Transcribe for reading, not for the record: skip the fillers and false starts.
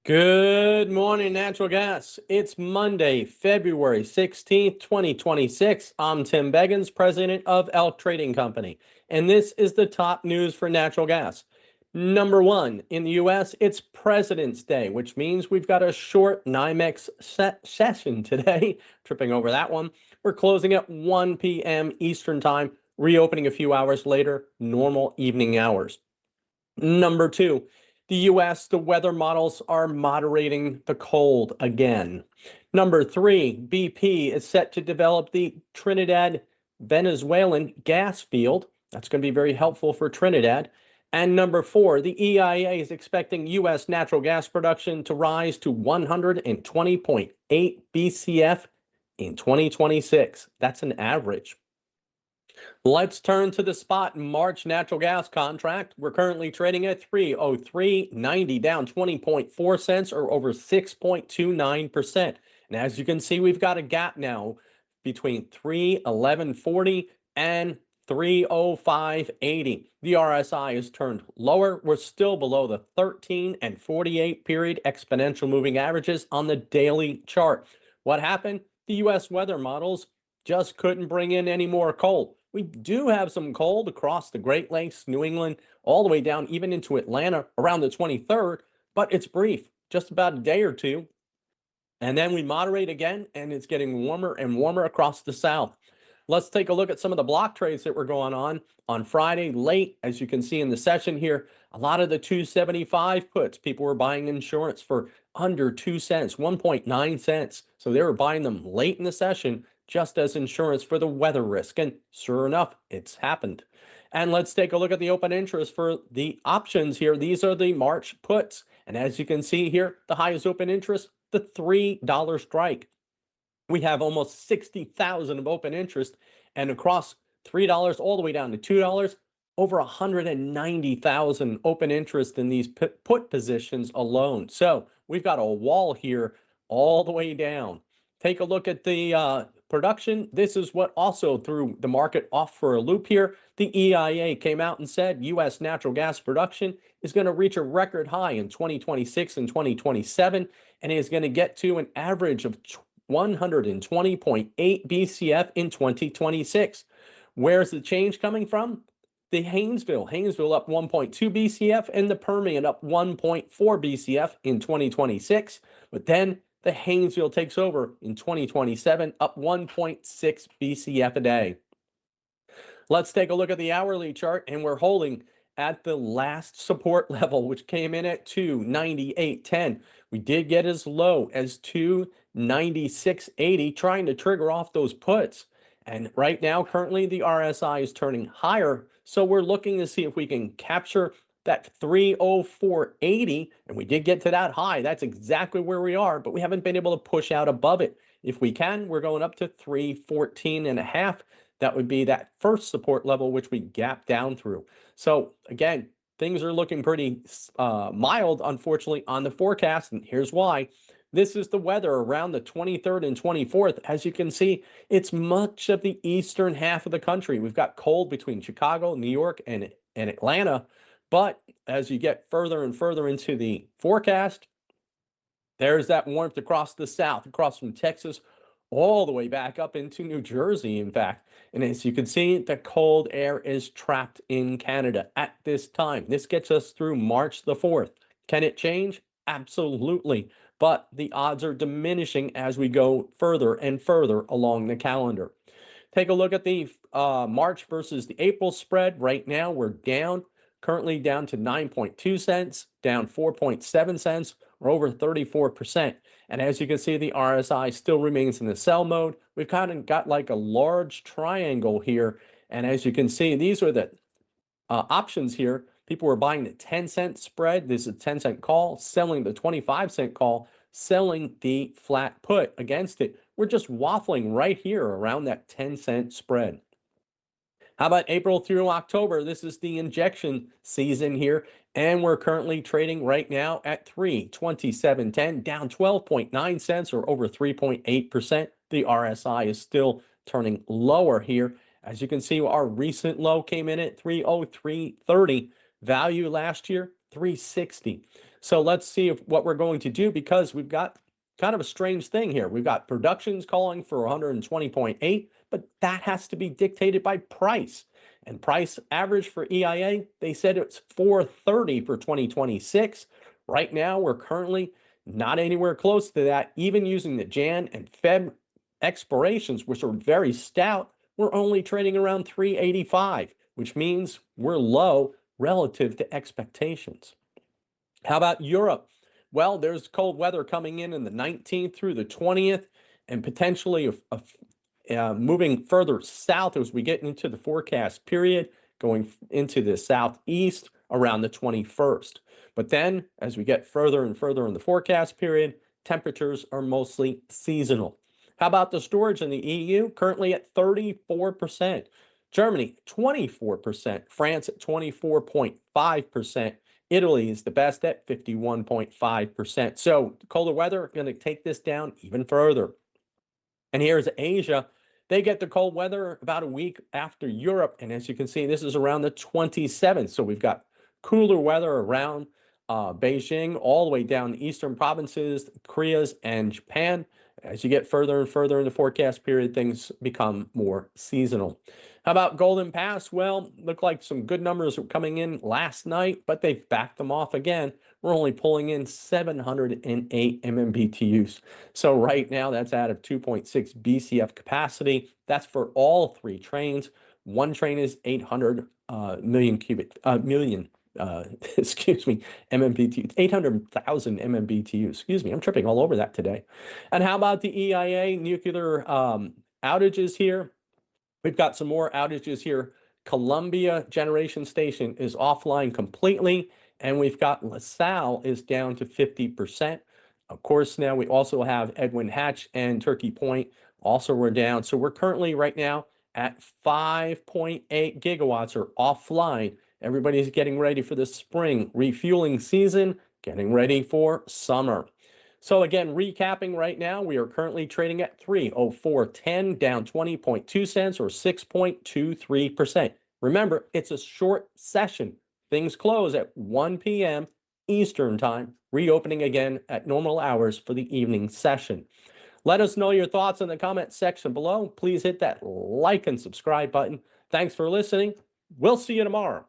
Good morning, natural gas. It's Monday, February 16th, 2026. I'm Tim Beggins, president of Elk Trading Company, and this is the top news for natural gas. Number one, in the US, it's President's Day, which means we've got a short Nymex session today. Tripping over that one. We're closing at 1 p.m. Eastern Time, reopening a few hours later, normal evening hours. Number two, the US, the weather models are moderating the cold again. Number three, BP is set to develop the Trinidad Venezuelan gas field. That's going to be very helpful for Trinidad. And number four, the EIA is expecting US natural gas production to rise to 120.8 BCF in 2026. That's an average. Let's turn to the spot March natural gas contract. We're currently trading at 303.90, down 20.4 cents or over 6.29%. And as you can see, we've got a gap now between 311.40 and 305.80. The RSI has turned lower. We're still below the 13 and 48 period exponential moving averages on the daily chart. What happened? The US weather models just couldn't bring in any more cold. We do have some cold across the Great Lakes, New England, all the way down even into Atlanta around the 23rd, but it's brief, just about a day or two. And then we moderate again, and it's getting warmer and warmer across the South. Let's take a look at some of the block trades that were going on Friday late. As you can see in the session here, a lot of the 275 puts, people were buying insurance for under 2 cents, 1.9 cents. So they were buying them late in the session just as insurance for the weather risk. And sure enough, it's happened. And let's take a look at the open interest for the options here. These are the March puts. And as you can see here, the highest open interest, the $3 strike. We have almost 60,000 of open interest, and across $3 all the way down to $2, over 190,000 open interest in these put positions alone. So we've got a wall here all the way down. Take a look at the production. This is what also threw the market off for a loop here. The EIA came out and said U.S. natural gas production is going to reach a record high in 2026 and 2027, and is going to get to an average of 120.8 BCF in 2026. Where's the change coming from? The Haynesville up 1.2 BCF, and the Permian up 1.4 BCF in 2026. But then the Haynesville takes over in 2027, up 1.6 BCF a day. Let's take a look at the hourly chart, and we're holding at the last support level, which came in at 298.10. We did get as low as 296.80, trying to trigger off those puts. And right now, currently, the RSI is turning higher. So we're looking to see if we can capture that 304.80. And we did get to that high. That's exactly where we are, but we haven't been able to push out above it. If we can, we're going up to 314.5. That would be that first support level, which we gapped down through. So again, things are looking pretty mild, unfortunately, on the forecast. And here's why. This is the weather around the 23rd and 24th. As you can see, it's much of the eastern half of the country. We've got cold between Chicago, New York, and Atlanta. But as you get further and further into the forecast, there's that warmth across the south, across from Texas, all the way back up into New Jersey, in fact. And as you can see, the cold air is trapped in Canada at this time. This gets us through March the 4th. Can it change? Absolutely. But the odds are diminishing as we go further and further along the calendar. Take a look at the March versus the April spread. Right now, we're down, currently down to 9.2 cents, down 4.7 cents, or over 34%. And as you can see, the RSI still remains in the sell mode. We've kind of got like a large triangle here. And as you can see, these are the options here. People were buying the 10-cent spread. This is a 10-cent call, selling the 25-cent call, selling the flat put against it. We're just waffling right here around that 10-cent spread. How about April through October? This is the injection season here, and we're currently trading right now at 327.10, down 12.9 cents or over 3.8%. The RSI is still turning lower here. As you can see, our recent low came in at 303.30. Value last year, 360. So let's see what we're going to do, because we've got kind of a strange thing here. We've got productions calling for 120.8, but that has to be dictated by price. And price average for EIA, they said it's 430 for 2026. Right now, we're currently not anywhere close to that. Even using the Jan and Feb expirations, which are very stout, we're only trading around 385, which means we're low relative to expectations. How about Europe? Well, there's cold weather coming in the 19th through the 20th, and potentially moving further south as we get into the forecast period, going into the southeast around the 21st. But then, as we get further and further in the forecast period, temperatures are mostly seasonal. How about the storage in the EU? Currently at 34%. Germany, 24%. France at 24.5%. Italy is the best at 51.5%. So colder weather going to take this down even further. And here's Asia. They get the cold weather about a week after Europe. And as you can see, this is around the 27th. So we've got cooler weather around Beijing, all the way down the eastern provinces, Koreas, and Japan. As you get further and further in the forecast period, things become more seasonal. How about Golden Pass? Well, look like some good numbers were coming in last night, but they've backed them off again. We're only pulling in 708 MMBTUs. So right now, that's out of 2.6 BCF capacity. That's for all three trains. One train is 800 million excuse me, MMBTU, 800,000 MMBTU. Excuse me, I'm tripping all over that today. And how about the EIA nuclear outages here? We've got some more outages here. Columbia Generation Station is offline completely, and we've got LaSalle is down to 50%. Of course, now we also have Edwin Hatch and Turkey Point also were down. So we're currently right now at 5.8 gigawatts are offline. Everybody's getting ready for the spring refueling season, getting ready for summer. So again, recapping right now, we are currently trading at 304.10, down 20.2 cents or 6.23%. Remember, it's a short session. Things close at 1 p.m. Eastern time, reopening again at normal hours for the evening session. Let us know your thoughts in the comment section below. Please hit that like and subscribe button. Thanks for listening. We'll see you tomorrow.